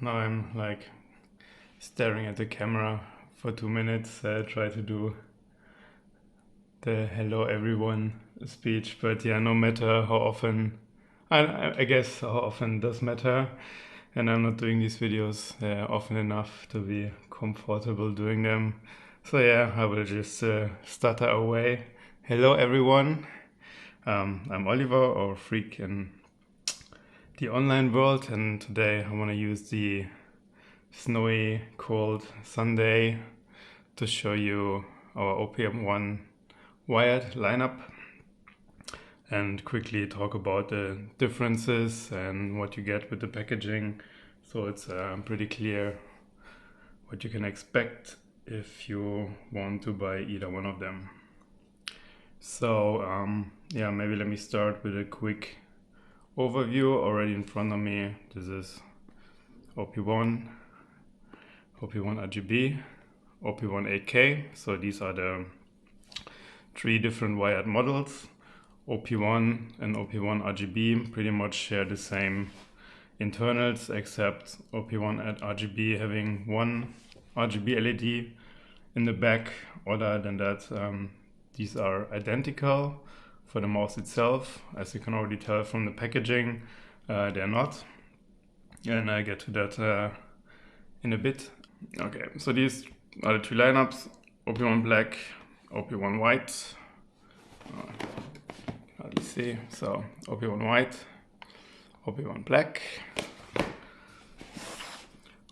now I'm like staring at the camera for 2 minutes. Try to do the hello everyone speech, but yeah, no matter how often, I guess how often does matter, and I'm not doing these videos often enough to be comfortable doing them. So yeah, I will just stutter away. Hello everyone, I'm Oliver, or Freak in the online world, and today I want to use the snowy, cold Sunday to show you our OP1 wired lineup and quickly talk about the differences and what you get with the packaging, so it's pretty clear what you can expect if you want to buy either one of them. So yeah, maybe let me start with a quick overview. Already in front of me, this is OP1 RGB, OP1 8K. So these are the 3 different wired models. OP1 and OP1 RGB pretty much share the same internals, except OP1 at RGB having one RGB LED in the back. Other than that, these are identical. For the mouse itself, as you can already tell from the packaging, they're not, and I get to that in a bit. Okay, so these are the 3 lineups: OP1 black, OP1 white. How do you see? So OP1 white, OP1 black,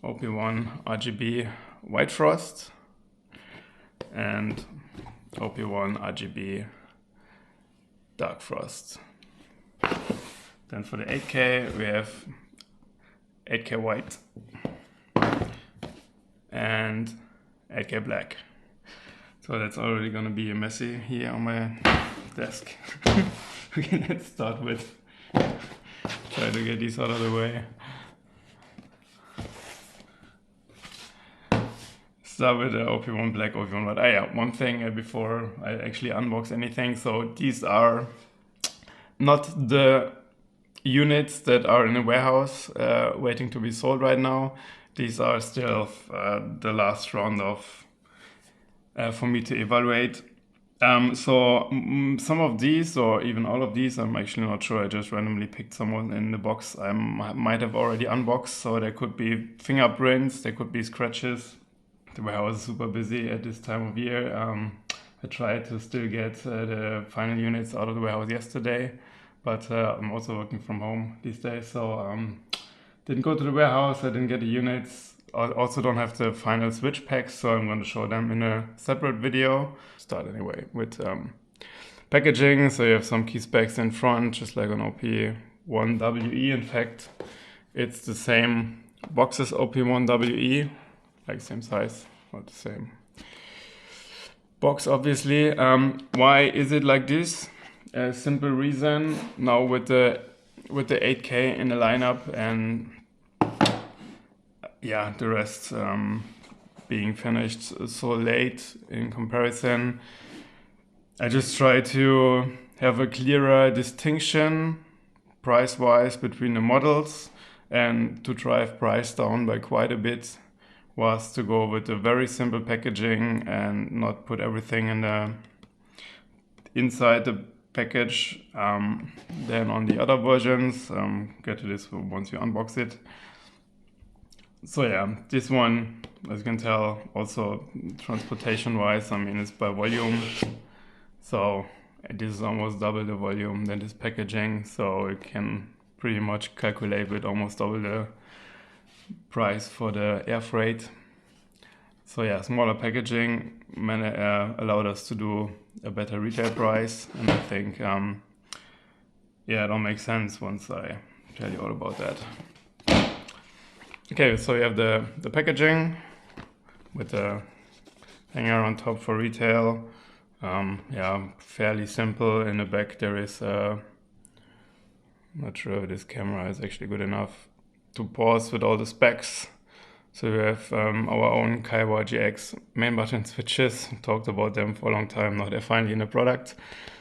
OP1 RGB white frost, and OP1 RGB dark frost. Then for the 8K we have 8K white and 8K black. So that's already gonna be messy here on my desk. Okay, let's start with try to get these out of the way. Start with the OP1 black, OP1 white. Yeah, one thing before I actually unbox anything. So these are not the units that are in a warehouse waiting to be sold right now. These are still the last round of for me to evaluate. So some of these, or even all of these, I'm actually not sure. I just randomly picked someone in the box I might have already unboxed. So there could be fingerprints, there could be scratches. The warehouse is super busy at this time of year. I tried to still get the final units out of the warehouse yesterday, but I'm also working from home these days, so didn't go to the warehouse. I didn't get the units. I also don't have the final switch packs, so I'm going to show them in a separate video. Start anyway with packaging. So you have some key specs in front, just like on OP1 WE. In fact, it's the same box as OP1 WE, like same size, not the same box, obviously. Why is it like this? A simple reason. Now with the 8K in the lineup, and yeah, the rest being finished so late in comparison, I just try to have a clearer distinction price-wise between the models, and to drive price down by quite a bit was to go with a very simple packaging and not put everything in the inside the package. Then on the other versions, get to this once you unbox it. So yeah, this one, as you can tell, also transportation wise, I mean, it's by volume, so this is almost double the volume than this packaging, so it can pretty much calculate with almost double the price for the air freight. So yeah, smaller packaging allowed us to do a better retail price, and I think yeah, it all makes sense once I tell you all about that. Okay, so you have the packaging with the hanger on top for retail. Yeah, fairly simple. In the back there is not sure if this camera is actually good enough to pause with all the specs. So we have our own Kaiwa GX main button switches. Talked about them for a long time. Now they're finally in the product.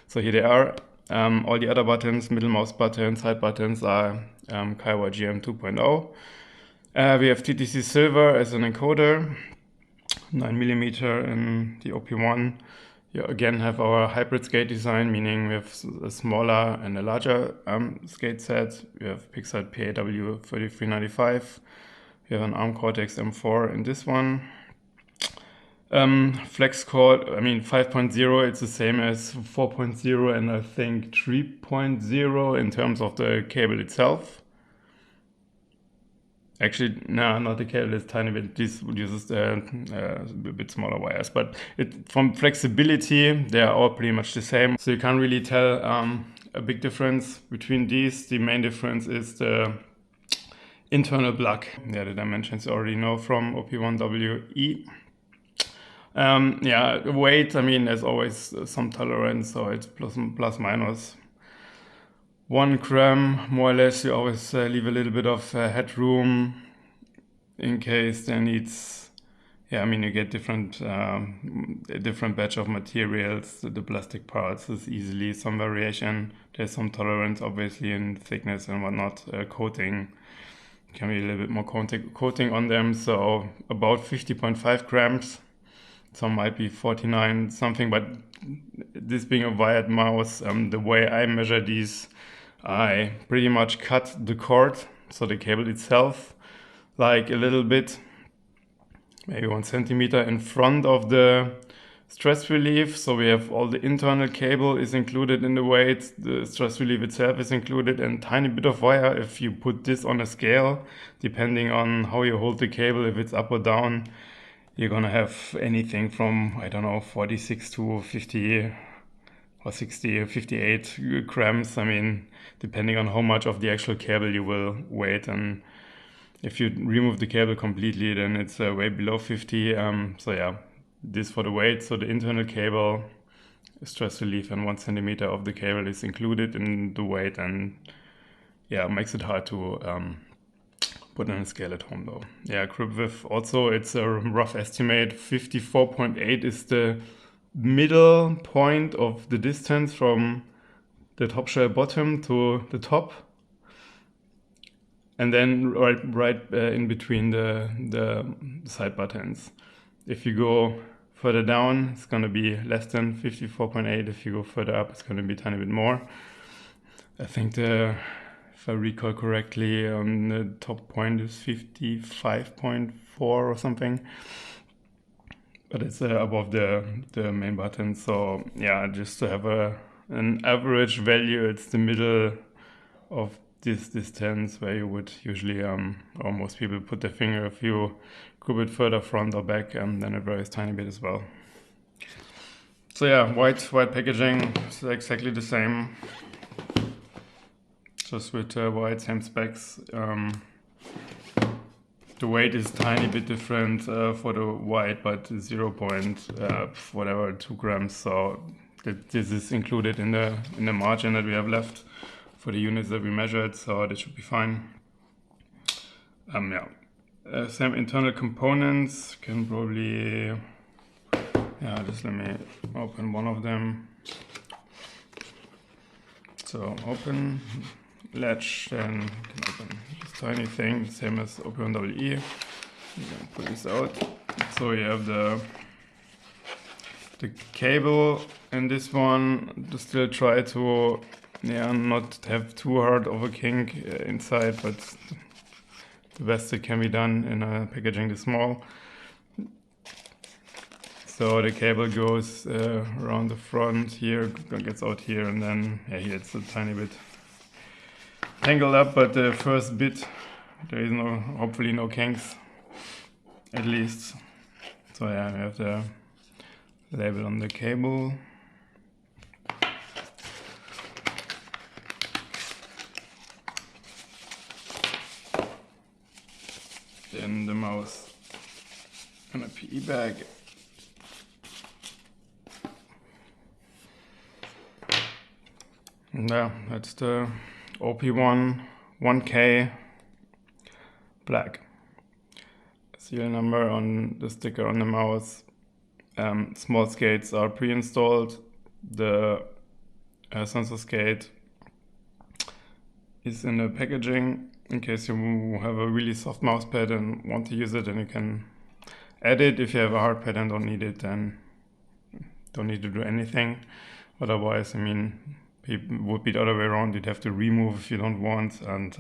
So here they are. All the other buttons, middle mouse button, side buttons, are Kaiwa GM 2.0. We have TTC silver as an encoder, 9mm in the OP1. You again have our hybrid skate design, meaning we have a smaller and a larger skate set. We have Pixart PAW 3395. We have an ARM Cortex M4 in this one. Flex core, I mean 5.0, it's the same as 4.0 and I think 3.0 in terms of the cable itself. Actually, no, not the cable, it's tiny bit. This uses a bit smaller wires, but from flexibility, they are all pretty much the same. So you can't really tell a big difference between these. The main difference is the internal plug. Yeah, the dimensions you already know from OP1 WE. Yeah, weight, I mean, there's always some tolerance, so it's plus minus 1 gram, more or less. You always leave a little bit of headroom in case there needs, yeah, I mean, you get a different batch of materials. The plastic parts is easily some variation. There's some tolerance, obviously, in thickness and whatnot. Coating can be a little bit more coating on them, so about 50.5 grams. Some might be 49 something, but this being a wired mouse, the way I measure these, I pretty much cut the cord, so the cable itself, like a little bit, maybe 1 centimeter in front of the stress relief. So we have all the internal cable is included in the weight, the stress relief itself is included, and tiny bit of wire. If you put this on a scale, depending on how you hold the cable, if it's up or down, you're gonna have anything from, I don't know, 46 to 50 or 60 or 58 grams. I mean, depending on how much of the actual cable you will weight. And if you remove the cable completely, then it's way below 50. So yeah, this for the weight. So the internal cable, stress relief, and 1 centimeter of the cable is included in the weight, and yeah, makes it hard to put on a scale at home though. Yeah, grip width also, it's a rough estimate. 54.8 is the middle point of the distance from the top shell bottom to the top. And then right in between the side buttons. If you go further down, it's gonna be less than 54.8. If you go further up, it's gonna be a tiny bit more. I think if I recall correctly, the top point is 55.4 or something, but it's above the main button. So yeah, just to have an average value, it's the middle of this distance where you would usually, or most people put their finger. If you grip it further front or back, then it varies tiny bit as well. So yeah, white packaging is exactly the same. Just with white, same specs. The weight is tiny bit different for the white, but 0. Whatever 2 grams. So this is included in the margin that we have left for the units that we measured. So that should be fine. Yeah, same internal components. Can probably, yeah. Just let me open one of them. So open. Latch, then you can open this tiny thing, same as OP1 WE. You can pull this out. So you have the cable in this one. To still try to not have too hard of a kink inside, but the best it can be done in a packaging this small. So the cable goes around the front here, gets out here, and then here it's a tiny bit tangled up, but the first bit there is hopefully no kinks, at least. So yeah, we have the label on the cable. Then the mouse in a PE bag. And yeah, that's the OP1 1K black. Serial number on the sticker on the mouse. Small skates are pre-installed. The sensor skate is in the packaging. in case you have a really soft mouse pad and want to use it, then you can add it. If you have a hard pad and don't need it, then don't need to do anything. Otherwise, I mean, it would be the other way around. You'd have to remove if you don't want, and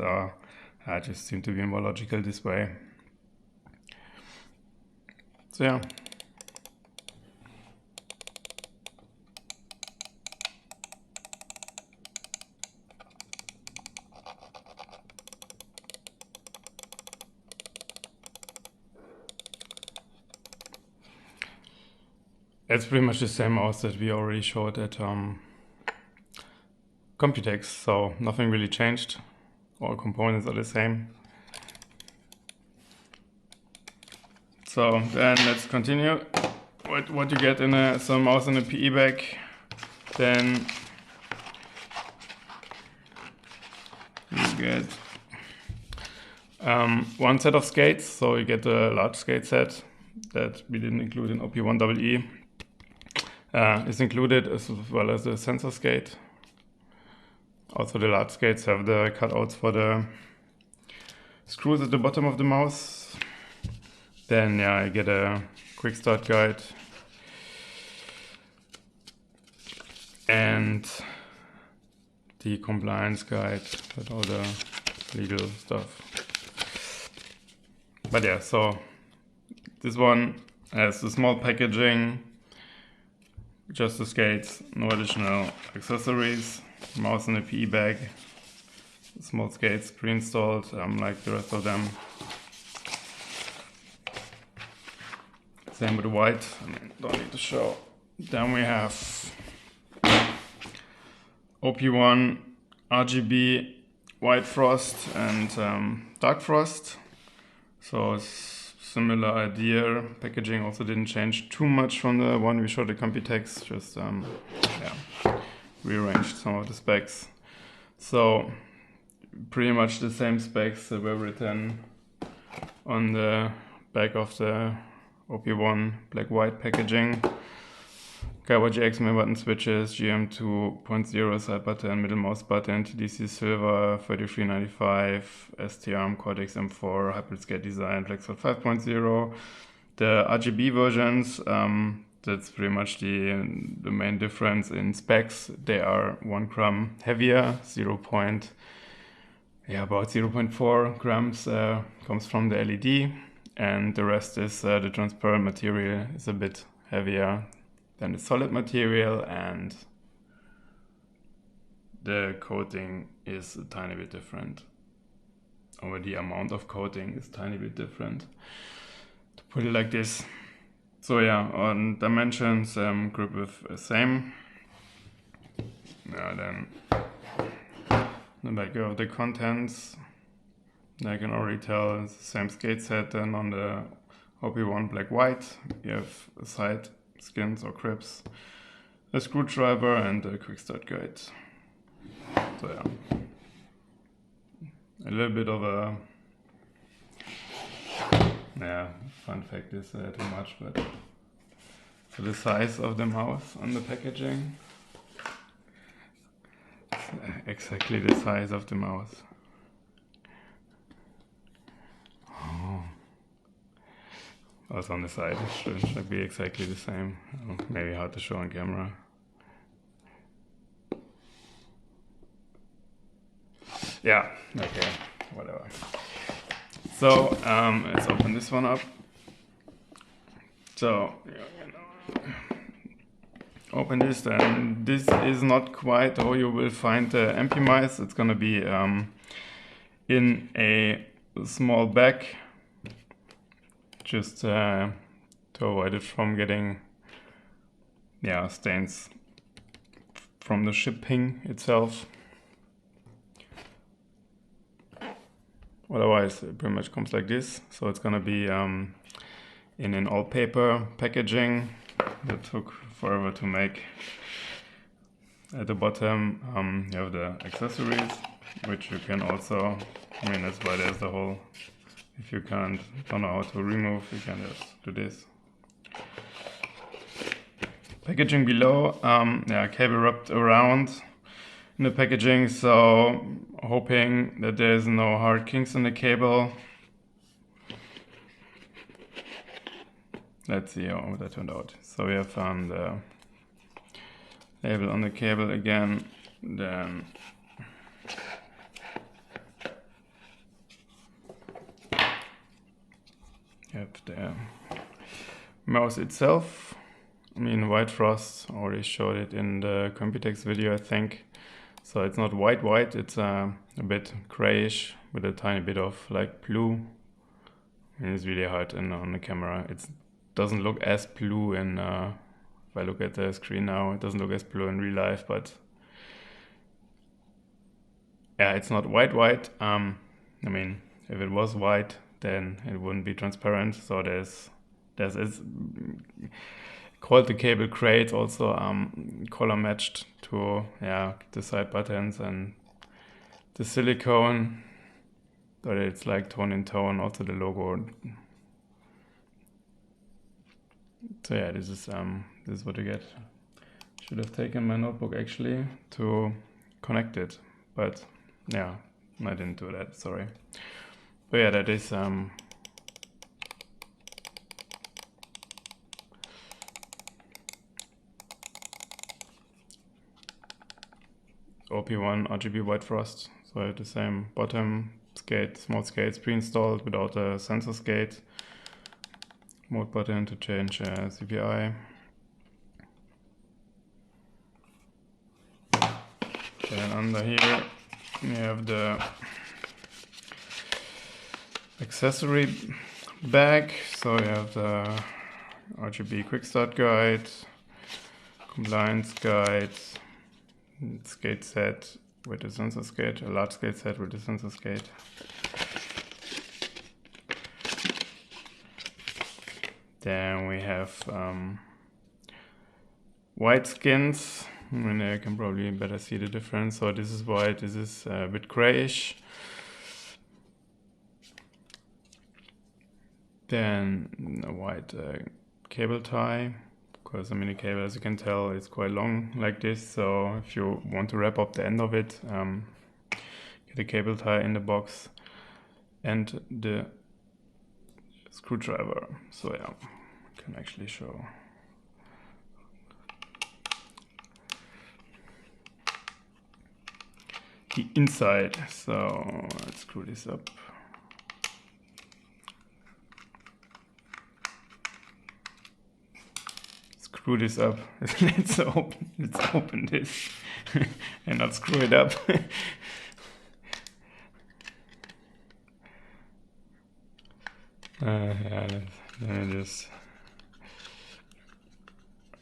it just seemed to be more logical this way. So yeah. It's pretty much the same mouse that we already showed at Computex, so nothing really changed. All components are the same. So then let's continue. What you get in a mouse in a PE bag, then you get one set of skates. So you get a large skate set that we didn't include in OP1 EE. Is included, as well as the sensor skate. Also the large skates have the cutouts for the screws at the bottom of the mouse. Then yeah, I get a quick start guide and the compliance guide with all the legal stuff. But yeah, so this one has the small packaging, just the skates, no additional accessories, mouse in a PE bag, small skates pre-installed like the rest of them. Same with the white, I mean, don't need to show. Then we have OP1 RGB White Frost and Dark Frost. So it's similar idea. Packaging also didn't change too much from the one we showed at Computex, just yeah, rearranged some of the specs. So pretty much the same specs that were written on the back of the OP1 black-white packaging. KYGX main button switches, GM 2.0 side button, middle mouse button, TDC silver, 3395, ST-ARM Cortex M4, hybrid skate design, Flexford 5.0. The RGB versions, that's pretty much the main difference in specs. They are 1 gram heavier, about 0.4 grams comes from the LED, and the rest is the transparent material is a bit heavier than the solid material, and the coating is a tiny bit different, or the amount of coating is a tiny bit different, to put it like this. So yeah, on dimensions, grip width same. Yeah, then the back of the contents, I can already tell it's the same skate set. Then on the OP1 black-white, you have side skins or crips, a screwdriver, and a quick start guide. So yeah, a little bit of a fun fact is too much, but for the size of the mouse on the packaging, it's exactly the size of the mouse. Also on the side, it should be exactly the same. Maybe hard to show on camera. Yeah, okay, whatever. So let's open this one up. So open this, and this is not quite how you will find the MP mice. It's gonna be in a small bag, just to avoid it from getting stains from the shipping itself. Otherwise it pretty much comes like this. So it's gonna be in an all paper packaging that took forever to make. At the bottom you have the accessories, which you can also, I mean, that's why there's the whole, if you don't know how to remove, you can just do this. Packaging below, cable wrapped around. in the packaging, so hoping that there's no hard kinks in the cable. Let's see how that turned out. So we have the label on the cable again, then you have the mouse itself. I mean, white frost, already showed it in the Computex video, I think. So it's not white, it's a bit grayish with a tiny bit of like blue. And it's really hard on the camera. It doesn't look as blue in, if I look at the screen now, it doesn't look as blue in real life, but yeah, it's not white. I mean, if it was white, then it wouldn't be transparent. So there's called the cable gray. It's also color matched to the side buttons and the silicone, but it's like tone in tone. Also the logo. So yeah, this is what you get. Should have taken my notebook actually to connect it, but yeah, I didn't do that. Sorry. But yeah, that is OP1 RGB White Frost. So I have the same bottom skate, small skates pre-installed without a sensor skate. Mode button to change CPI. Then under here we have the accessory bag. So we have the RGB quick start guide, compliance guide, skate set with the sensor skate, a large skate set with the sensor skate. Then we have white skins. I mean, you can probably better see the difference. So this is white, this is a bit grayish. Then a white cable tie, because I mean the cable, as you can tell, is quite long like this. So if you want to wrap up the end of it, get a cable tie in the box and the screwdriver. So yeah, I can actually show. The inside. So let's screw this up. Screw this up. let's open this and not screw it up. Yeah, let me just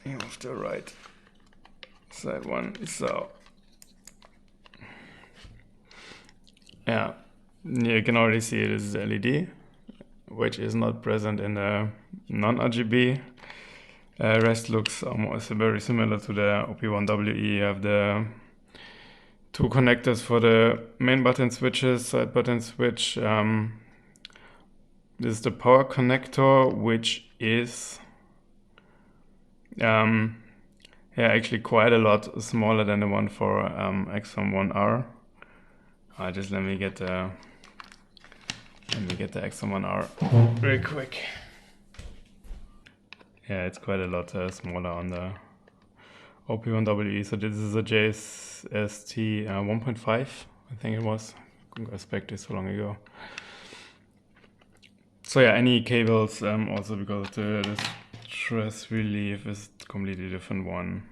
remove the right side one. So yeah, you can already see it is LED, which is not present in the non-RGB. Rest looks almost very similar to the OP1WE. You have the two connectors for the main button switches, side button switch. This is the power connector, which is actually quite a lot smaller than the one for X1R. Just let me get the X1R very quick. Yeah, it's quite a lot smaller on the OP1WE. So this is a JST 1.5, I think it was. I expect this so long ago. So yeah, any cables, also because the stress relief is a completely different one.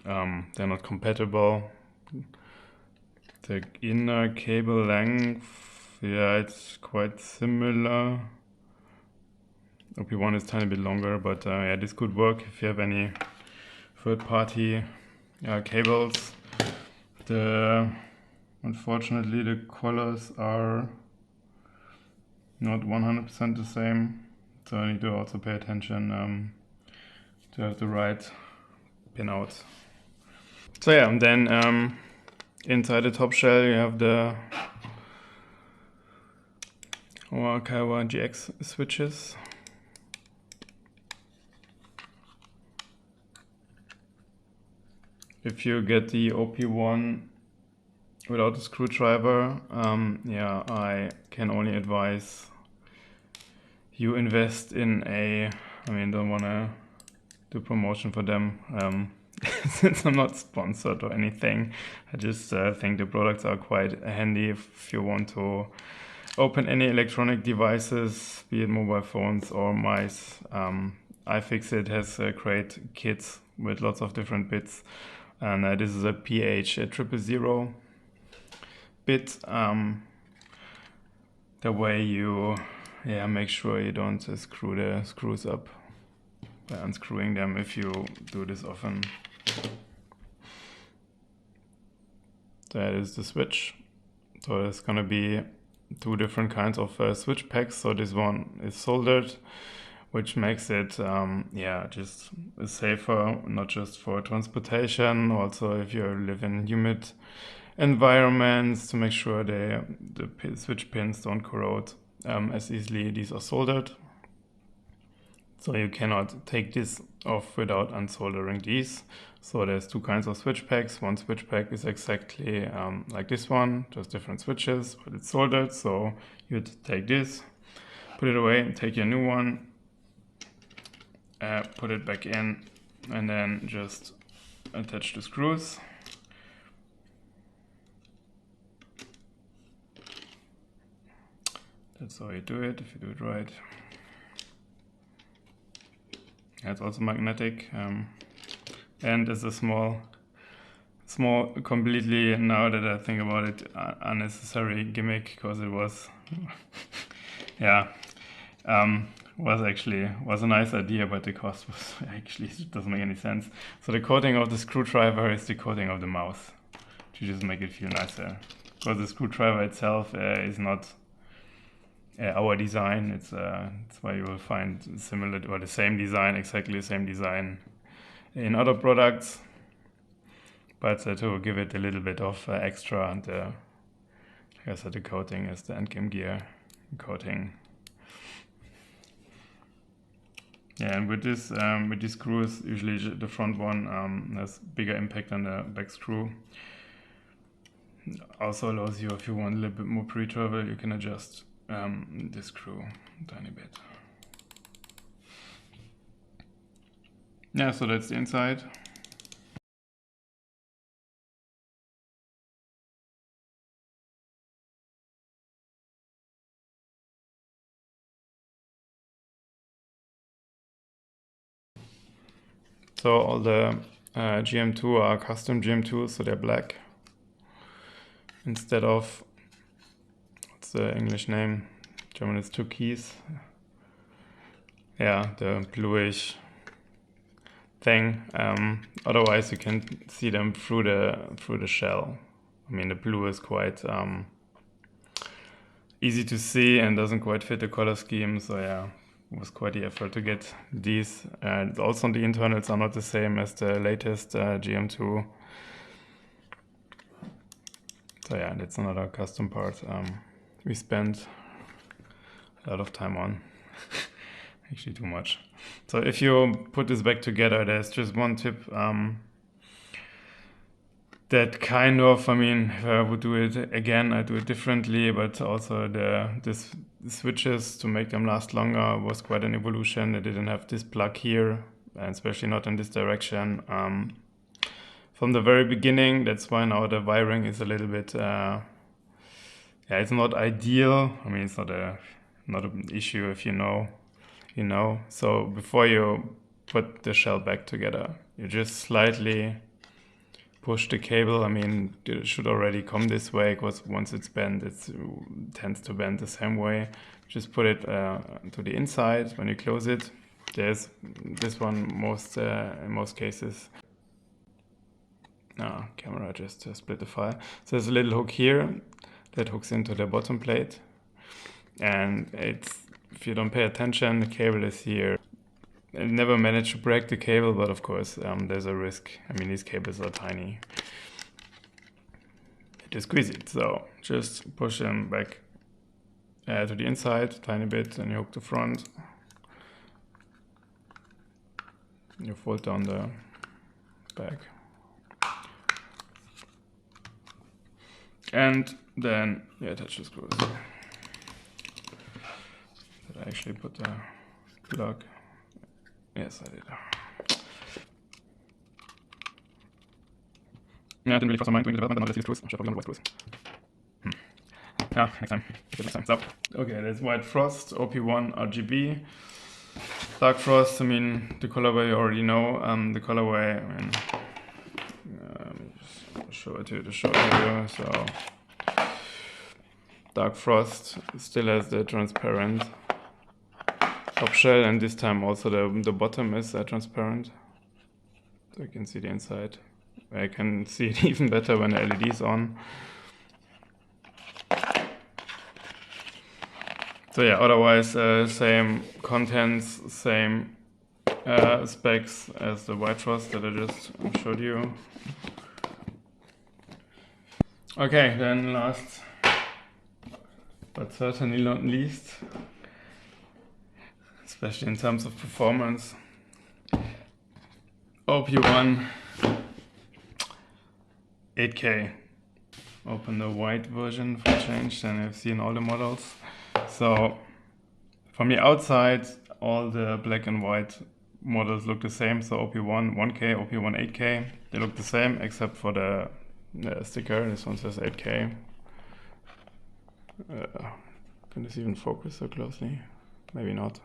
They're not compatible. The inner cable length, yeah, it's quite similar. OP1 is a tiny bit longer, but yeah, this could work if you have any third-party cables. Unfortunately, the colors are not 100% the same, so I need to also pay attention to have the right pinout. So yeah, and then inside the top shell you have the Kawa GX switches. If you get the OP1 without a screwdriver. Yeah, I can only advise you invest in a, I mean, don't want to do promotion for them since I'm not sponsored or anything. I just think the products are quite handy if you want to open any electronic devices, be it mobile phones or mice. iFixit has great kits with lots of different bits, and this is a PH000 bit. The way you make sure you don't screw the screws up by unscrewing them if you do this often. That is the switch. So there's gonna be two different kinds of switch packs. So this one is soldered, which makes it just safer, not just for transportation, also if you live in humid environments, to make sure the switch pins don't corrode as easily. These are soldered, so you cannot take this off without unsoldering these. So there's two kinds of switch packs. One switch pack is exactly like this one, just different switches, but it's soldered. So you'd take this, put it away, take your new one, put it back in, and then just attach the screws. That's how you do it, if you do it right. It's also magnetic, and it's a small, completely, now that I think about it, unnecessary gimmick, because it was, was a nice idea, but the cost was actually, it doesn't make any sense. So the coating of the screwdriver is the coating of the mouse, to just make it feel nicer, because the screwdriver itself is not our design. It's why you will find similar or the same design, exactly the same design in other products. But to give it a little bit of extra, and like I said, the coating is the Endgame gear coating. Yeah, and with these screws, usually the front one has bigger impact than the back screw. Also allows you, if you want a little bit more pre-travel, you can adjust the screw a tiny bit. Yeah, so that's the inside. So all the GM2 are custom GM2s, so they're black. Instead of, what's the English name? German is turquoise. Yeah, the bluish thing. Otherwise you can see them through the shell. I mean, the blue is quite easy to see and doesn't quite fit the color scheme, so yeah, it was quite the effort to get these. Also the internals are not the same as the latest GM2. So yeah, that's another custom part we spent a lot of time on. Actually too much. So if you put this back together, there's just one tip that kind of, I mean, if I would do it again, I'd do it differently, but also the switches, to make them last longer, was quite an evolution. They didn't have this plug here, and especially not in this direction. From the very beginning, that's why now the wiring is a little bit, it's not ideal. I mean, it's not an issue if you know. So before you put the shell back together, you just slightly push the cable. I mean, it should already come this way, because once it's bent, it tends to bend the same way. Just put it to the inside when you close it. There's this one in most cases. Camera just split the file. So there's a little hook here that hooks into the bottom plate, and if you don't pay attention, the cable is here. I never managed to break the cable, but of course there's a risk. I mean, these cables are tiny. To squeeze it, so just push them back to the inside a tiny bit, and you hook the front. You fold down the back. And then attach the screws. Did I actually put the plug? Yes, I did. Yeah, I didn't really cross my mind doing the development, but now let's see the screws. I'm sure I'll white screws. Yeah, next time. Next time. So, okay, that's white frost, OP1 RGB. Dark frost, I mean, the colorway you already know. The colorway, I mean, let me just show it to you to show you. So, dark frost still has the transparent top shell, and this time also the bottom is transparent. So you can see the inside. I can see it even better when the LED is on. So yeah, otherwise same contents, same specs as the white frost that I just showed you. Okay, then last but certainly not least, especially in terms of performance, OP1 8K. Open the white version for change, and you've seen all the models. So from the outside, all the black and white models look the same. So OP1 1K, OP1 8K, they look the same except for the sticker. This one says 8K. Can this even focus so closely? Maybe not.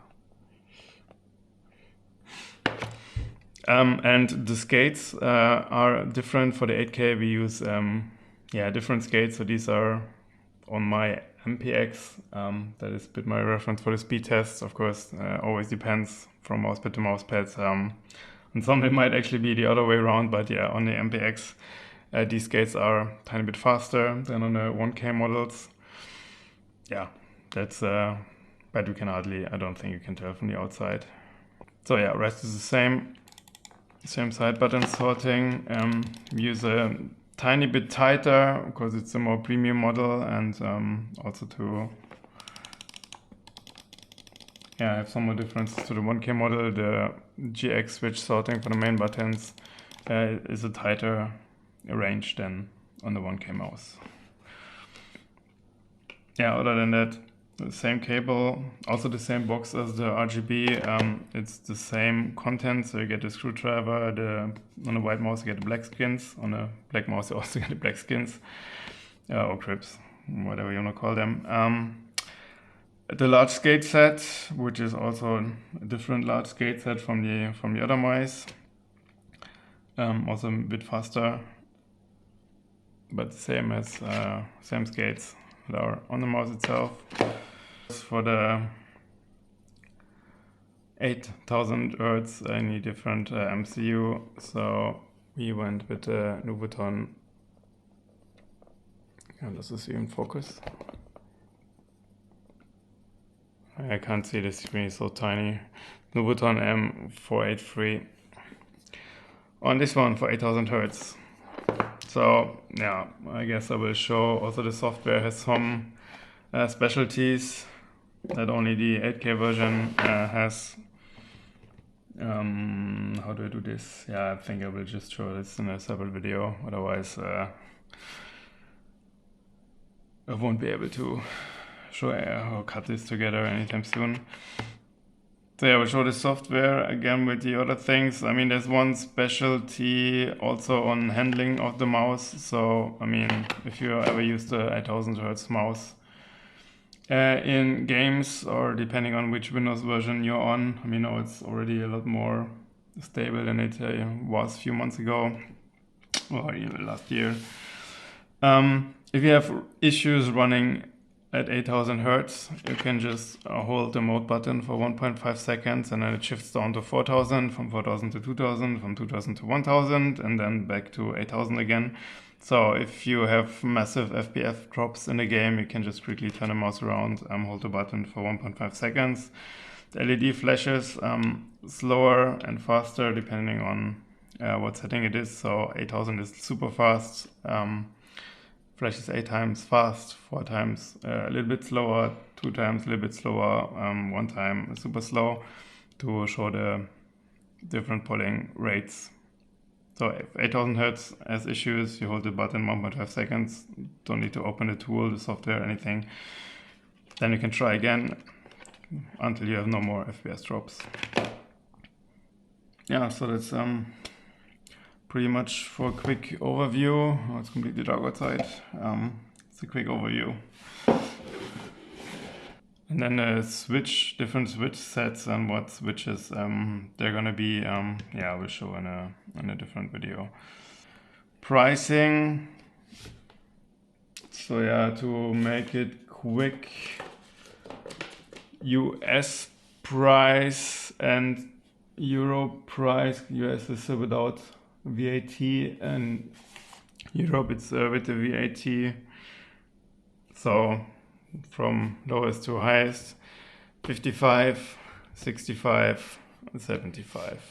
And the skates are different. For the 8K we use different skates. So these are on my MPX. That is a bit my reference for the speed tests. Of course, always depends from mousepad to mousepads. And some it might actually be the other way around, but yeah, on the MPX these skates are a tiny bit faster than on the 1K models. Yeah, that's but we can hardly, I don't think you can tell from the outside. So yeah, rest is the same side button sorting. We use a tiny bit tighter because it's a more premium model, and also to have some more differences to the 1K model. The GX switch sorting for the main buttons is a tighter range than on the 1K mouse. Yeah, other than that, the same cable, also the same box as the RGB. It's the same content, so you get the screwdriver. On the white mouse you get the black skins. On the black mouse you also get the black skins, or grips, whatever you want to call them. The large skate set, which is also a different large skate set from the other mice. Also a bit faster, but same as same skates that are on the mouse itself. For the 8000 Hz, I need different MCU, so we went with the Nuvoton. Does this even focus? I can't see, the screen is so tiny. Nuvoton M483 on this one for 8000 Hz. So yeah, I guess I will show also the software has some specialties that only the 8K version has. How do I do this? Yeah, I think I will just show this in a separate video, otherwise I won't be able to show or cut this together anytime soon. So yeah, we'll show the software again with the other things. I mean, there's one specialty also on handling of the mouse. So, I mean, if you ever use the 8000 Hz mouse in games, or depending on which Windows version you're on, I mean, now it's already a lot more stable than it was a few months ago, or even last year. If you have issues running at 8000 Hz, you can just hold the mode button for 1.5 seconds, and then it shifts down to 4000, from 4000 to 2000, from 2000 to 1000, and then back to 8000 again. So if you have massive FPS drops in the game, you can just quickly turn the mouse around, hold the button for 1.5 seconds. The LED flashes slower and faster depending on what setting it is. So 8000 is super fast. Flashes 8 times fast, 4 times a little bit slower, 2 times a little bit slower, 1 time super slow, to show the different polling rates So if 8000 Hertz has issues, you hold the button 1.5 seconds, don't need to open the tool, the software, anything. Then you can try again until you have no more FPS drops. Yeah, so that's pretty much for a quick overview. Oh, it's completely dark outside. It's a quick overview. And then different switch sets and what switches they're gonna be. Yeah, I will show in a different video. Pricing. So yeah, to make it quick, US price and Euro price. US is without VAT and Europe it's with the VAT. So from lowest to highest, 55, 65, and 75.